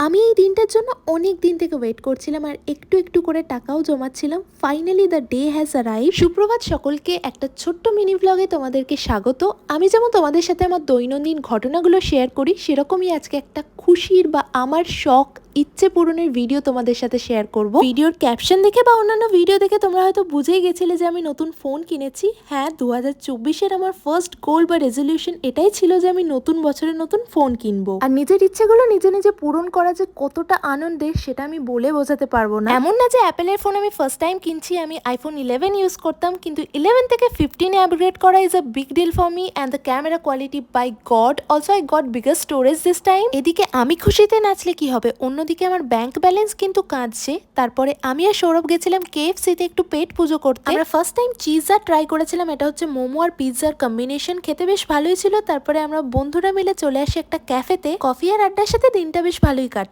আমি এই দিনটার জন্য অনেক দিন থেকে ওয়েট করছিলাম আর একটু একটু করে টাকাও জমাচ্ছিলাম। Finally the day has arrive. সুপ্রভাত সকলকে, একটা ছোট্ট মিনি ব্লগে তোমাদেরকে স্বাগত। আমি যেমন তোমাদের সাথে আমার দৈনন্দিন ঘটনাগুলো শেয়ার করি, সেরকমই আজকে একটা খুশির বা আমার শখ ইচ্ছে পূরণের ভিডিও তোমাদের সাথে শেয়ার করব। ভিডিওর ক্যাপশন দেখে বা অন্যান্য ভিডিও দেখে তোমরা হয়তো বুঝেই গেছিলে যে আমি নতুন ফোন কিনেছি। হ্যাঁ, 2024-এর আমার ফার্স্ট গোল বা রেজলিউশন এটাই ছিল যে আমি নতুন বছরে নতুন ফোন কিনবো। আর নিজের ইচ্ছেগুলো নিজে নিজে পূরণ করা যে কতটা আনন্দের সেটা আমি বলে বোঝাতে পারবো না। এমন না যে অ্যাপেলের ফোন আমি ফার্স্ট টাইম কিনছি, আমি আইফোন 11 ইউজ করতাম, কিন্তু 11 থেকে 15-এ আপগ্রেড করা is a big deal for me. And the camera quality, by God, also I got bigger storage this time. এদিকে আমি খুশিতে নাচলে কি হবে, অন্যদিকে আমার ব্যাংক ব্যালেন্স কিন্তু কাঁদছে। তারপরে আমি আর সৌরভ গেছিলাম KFC-তে একটু পেট পুজো করতে। আমরা ফার্স্ট টাইম চিজা ট্রাই করেছিলাম, এটা হচ্ছে মোমো আর পিৎজার কম্বিনেশন, খেতে বেশ ভালোই ছিল। তারপরে আমরা বন্ধুরা মিলে চলে আসি একটা ক্যাফেতে, কফি আর আড্ডার সাথে দিনটা বেশ ভালোই কাটে।